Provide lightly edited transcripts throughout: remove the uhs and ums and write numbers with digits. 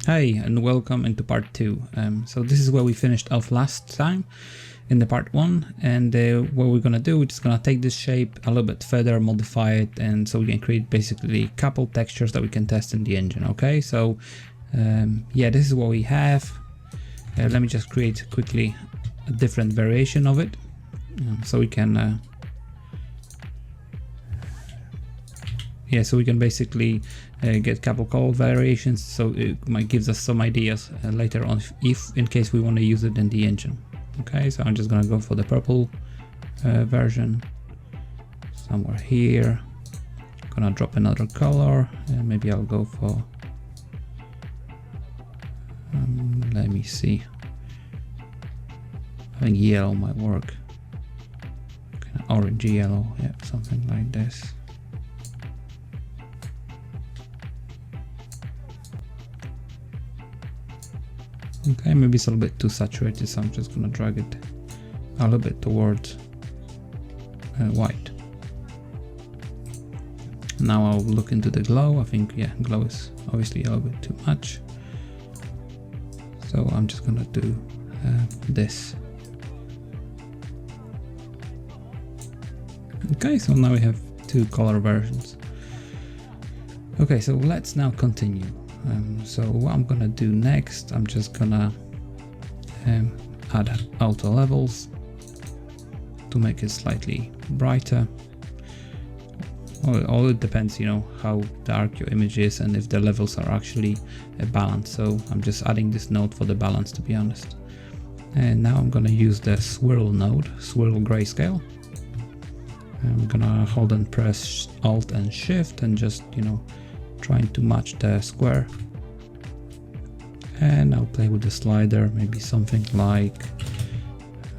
Hey, and welcome into part 2. So this is where we finished off last time in the part 1, and what we're gonna do, we're just gonna take this shape a little bit further, modify it, and so we can create basically a couple textures that we can test in the engine. Okay, so yeah, this is what we have. Let me just create quickly a different variation of it, so we can yeah, so we can basically get couple color variations, so it might gives us some ideas later on if in case we want to use it in the engine. Okay, so I'm just gonna go for the purple version somewhere here. Gonna drop another color, and maybe I'll go for let me see, I think yellow might work, kind of orange yellow, yeah, something like this. Okay, maybe it's a little bit too saturated, so I'm just gonna drag it a little bit towards white. Now I'll look into the glow. I think, yeah, glow is obviously a little bit too much. So I'm just gonna do this. Okay, so now we have two color versions. Okay, so let's now continue. So what I'm gonna do next, I'm just gonna add auto levels to make it slightly brighter. All it depends, you know, how dark your image is and if the levels are actually balanced. So I'm just adding this node for the balance, to be honest. And now I'm gonna use the swirl node, swirl grayscale. I'm gonna hold and press Alt and Shift and just, you know, trying to match the square, and I'll play with the slider, maybe something like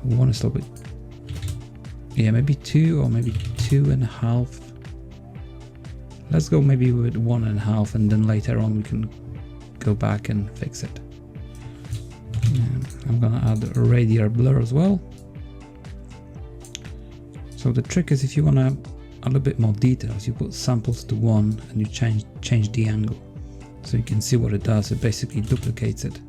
one is a little bit, yeah, maybe 2 or maybe 2.5. Let's go maybe with 1.5, and then later on we can go back and fix it. And I'm gonna add a radial blur as well. So the trick is, if you wanna a little bit more details, you put samples to 1 and you change the angle, so you can see what it does. It basically duplicates it.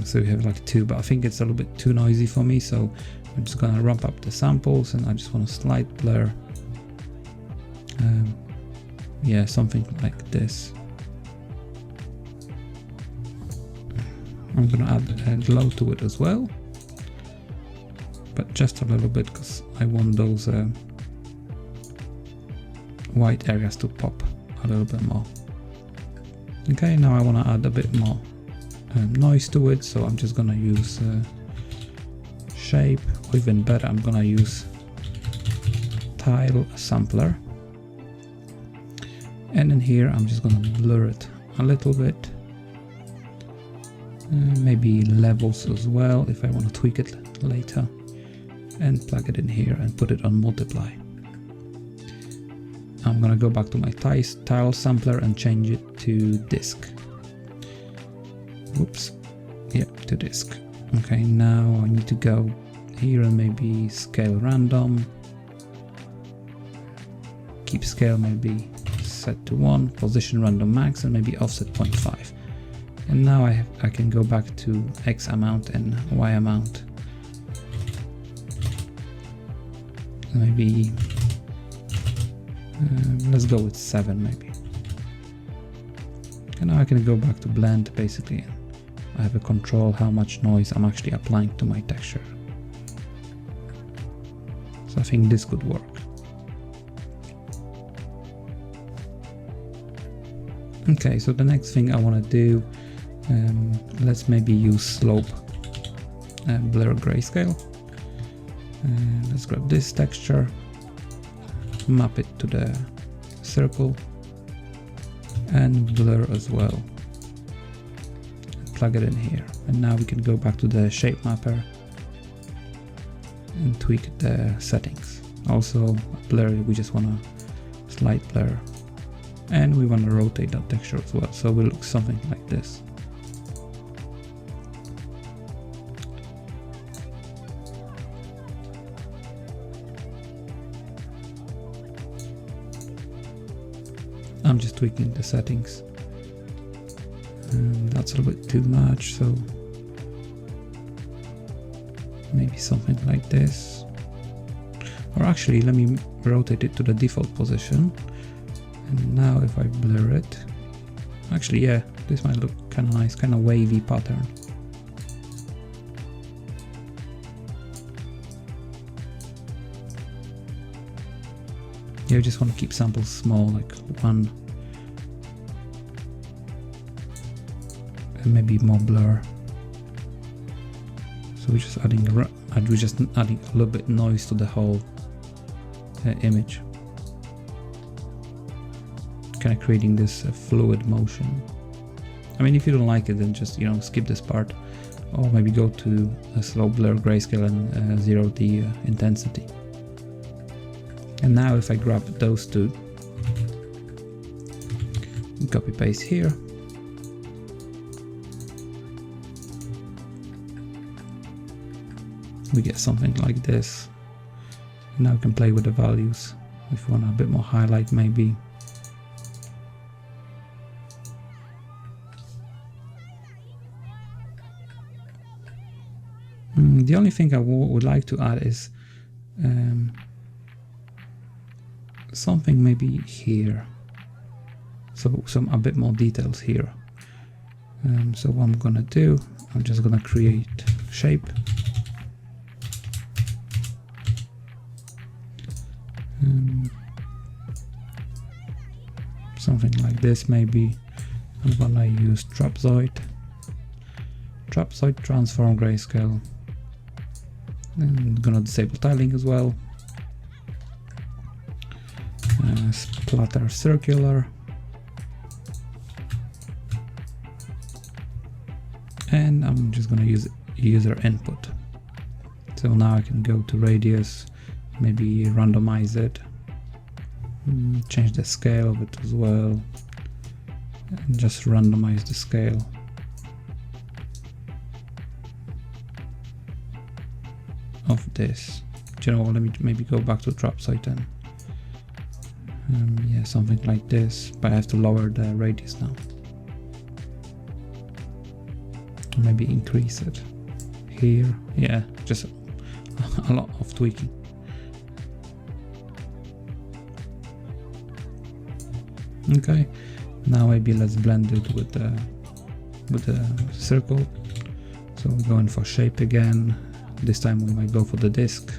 So we have like 2, but I think it's a little bit too noisy for me, so I'm just gonna ramp up the samples, and I just want a slight blur. Yeah, something like this. I'm gonna add a glow to it as well, but just a little bit, because I want those white areas to pop a little bit more. Okay, now I want to add a bit more noise to it, so I'm just gonna use shape, or even better, I'm gonna use tile sampler, and in here I'm just gonna blur it a little bit, maybe levels as well if I want to tweak it later, and plug it in here and put it on multiply. I'm gonna go back to my tile sampler and change it to disk. Oops, yeah, to disk. Okay, now I need to go here and maybe scale random. Keep scale maybe set to 1, position random max, and maybe offset 0.5. And now I can go back to X amount and Y amount. Maybe let's go with 7 maybe. And now I can go back to blend basically. I have a control how much noise I'm actually applying to my texture. So I think this could work. Okay, so the next thing I want to do, let's maybe use slope blur grayscale. Let's grab this texture, map it to the circle, and blur as well. Plug it in here, and now we can go back to the shape mapper and tweak the settings. Also blur, we just want a slight blur, and we want to rotate that texture as well, so it will look something like this. I'm just tweaking the settings. And that's a little bit too much, so maybe something like this. Or actually, let me rotate it to the default position. And now if I blur it, actually, yeah, this might look kind of nice, kind of wavy pattern. Yeah, I just want to keep samples small, like 1, and maybe more blur. So we're just adding a little bit noise to the whole image, kind of creating this fluid motion. I mean, if you don't like it, then just, you know, skip this part, or maybe go to a slow blur grayscale and 0 the intensity. And now if I grab those two, copy paste here, we get something like this. Now we can play with the values if you want a bit more highlight maybe. The only thing I would like to add is something maybe here, so a bit more details here. So what I'm gonna do, I'm just gonna create shape, something like this. Maybe I'm gonna use trapezoid transform grayscale, and I'm gonna disable tiling as well. Splatter circular, and I'm just gonna use user input. So now I can go to radius, maybe randomize it, change the scale of it as well, and just randomize the scale. Of this. Do you know what, let me maybe go back to trapezoid and yeah, something like this, but I have to lower the radius now. Or maybe increase it here. Yeah, just a lot of tweaking. Okay, now maybe let's blend it with the circle. So we're going for shape again. This time we might go for the disk.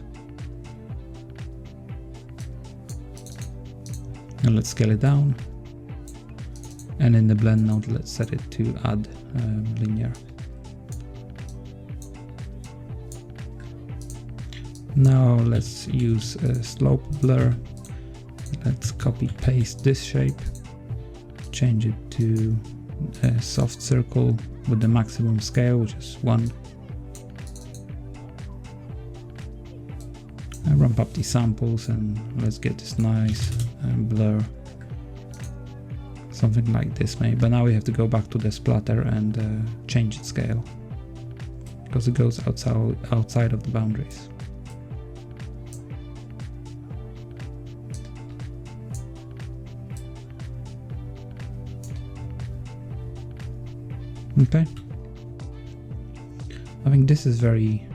And let's scale it down. And in the blend node, let's set it to add linear. Now let's use a slope blur. Let's copy paste this shape, change it to a soft circle with the maximum scale, which is 1. I ramp up these samples and let's get this nice blur, something like this maybe. But now we have to go back to the splatter and change its scale, because it goes outside of the boundaries. Okay, I think this is very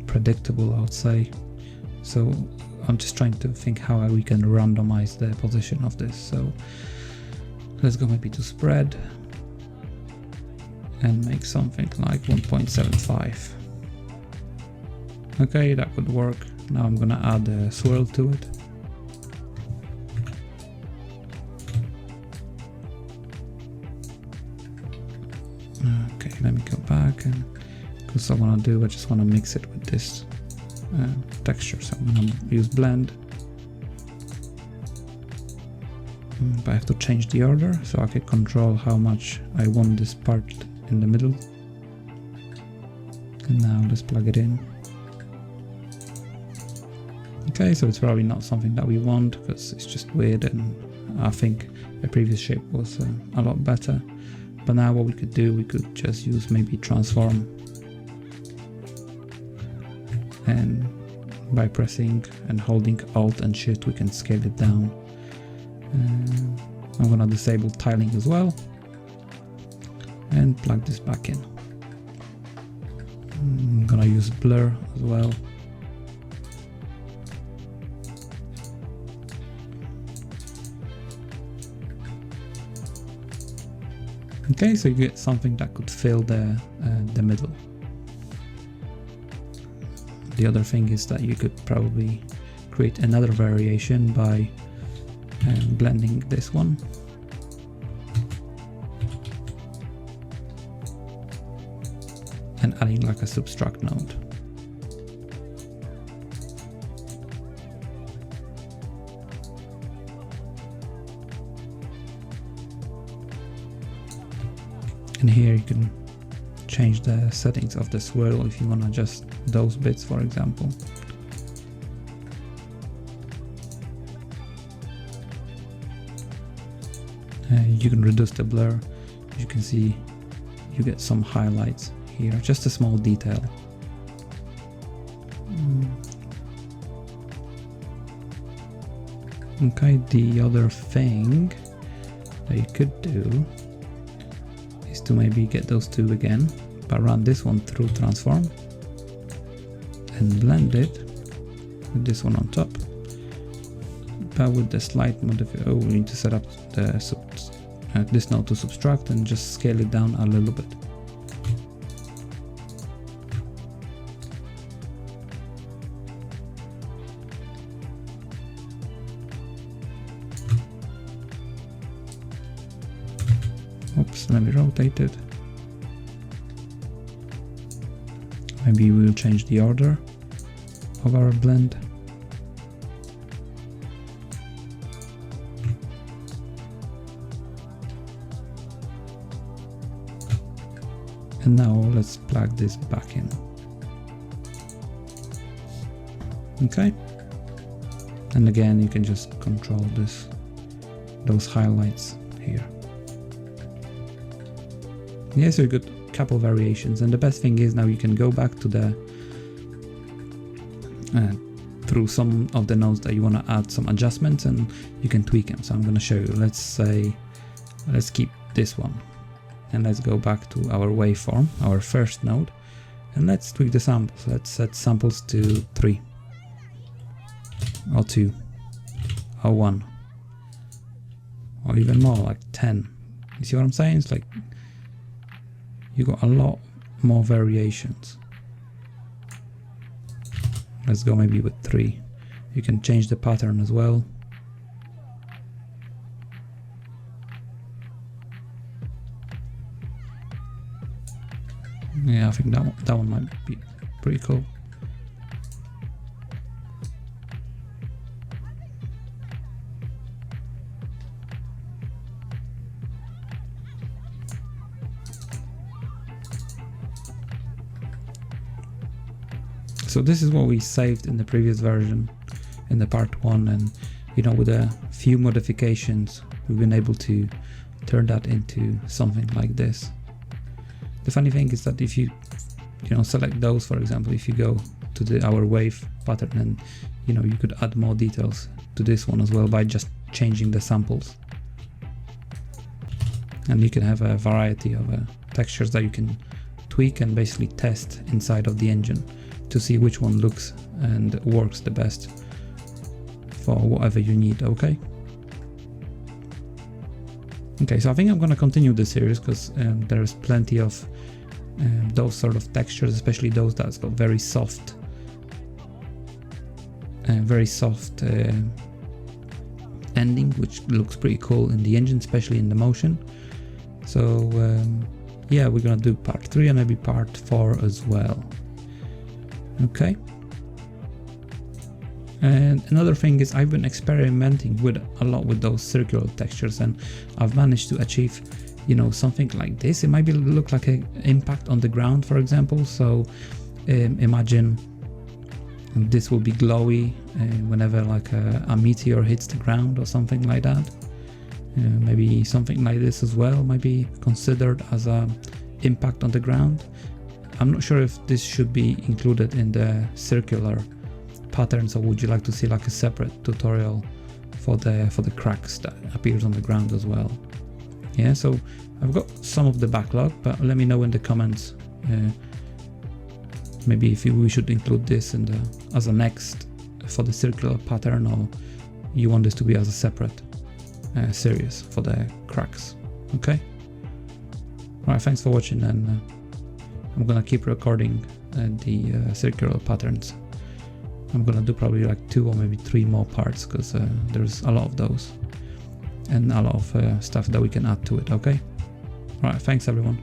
predictable, I would say. So I'm just trying to think how we can randomize the position of this. So let's go maybe to spread and make something like 1.75. Okay, that would work. Now I'm gonna add a swirl to it. Okay, let me go back, and because I want to do, I just want to mix it with this texture. So I'm going to use blend, but I have to change the order so I can control how much I want this part in the middle. And now let's plug it in. Okay, so it's probably not something that we want because it's just weird, and I think the previous shape was a lot better. But now what we could do, we could just use maybe transform, and by pressing and holding Alt and Shift we can scale it down. I'm gonna disable tiling as well and plug this back in. I'm gonna use blur as well. Okay, so you get something that could fill the middle. The other thing is that you could probably create another variation by blending this one. And adding like a subtract node. And here you can change the settings of the swirl if you want to adjust those bits, for example. You can reduce the blur. You can see you get some highlights here, just a small detail. Okay, the other thing that you could do is to maybe get those two again, but run this one through transform and blend it with this one on top. But with the slight modification, we need to set up the this node to subtract and just scale it down a little bit. Oops, let me rotate it. Maybe we'll change the order of our blend. And now let's plug this back in. Okay. And again, you can just control those highlights here. Yeah, so you got a couple variations, and the best thing is now you can go back to the through some of the nodes that you want to add some adjustments, and you can tweak them. So I'm going to show you. Let's keep this one, and let's go back to our waveform, our first node, and let's tweak the samples. Let's set samples to 3 or 2 or 1 or even more, like 10. You see what I'm saying? It's like you got a lot more variations. Let's go maybe with 3. You can change the pattern as well. Yeah, I think that one might be pretty cool. So this is what we saved in the previous version, in the part 1, and with a few modifications we've been able to turn that into something like this. The funny thing is that if you select those, for example, if you go to our wave pattern, and you could add more details to this one as well by just changing the samples. And you can have a variety of textures that you can tweak and basically test inside of the engine to see which one looks and works the best for whatever you need. Okay, so I think I'm going to continue this series because there's plenty of those sort of textures, especially those that's got very soft ending, which looks pretty cool in the engine, especially in the motion. So yeah, we're gonna do part 3 and maybe part 4 as well. Okay. And another thing is I've been experimenting with a lot with those circular textures, and I've managed to achieve something like this. It might look like an impact on the ground, for example. So imagine this will be glowy whenever like a meteor hits the ground or something like that. Maybe something like this as well might be considered as a impact on the ground. I'm not sure if this should be included in the circular pattern, so would you like to see like a separate tutorial for the cracks that appears on the ground as well. Yeah, so I've got some of the backlog, but let me know in the comments maybe if we should include this in the as a next for the circular pattern, or you want this to be as a separate series for the cracks. Okay. Alright, thanks for watching, and I'm gonna keep recording the circular patterns. I'm gonna do probably like 2 or maybe 3 more parts, because there's a lot of those and a lot of stuff that we can add to it. Okay. Alright, thanks everyone.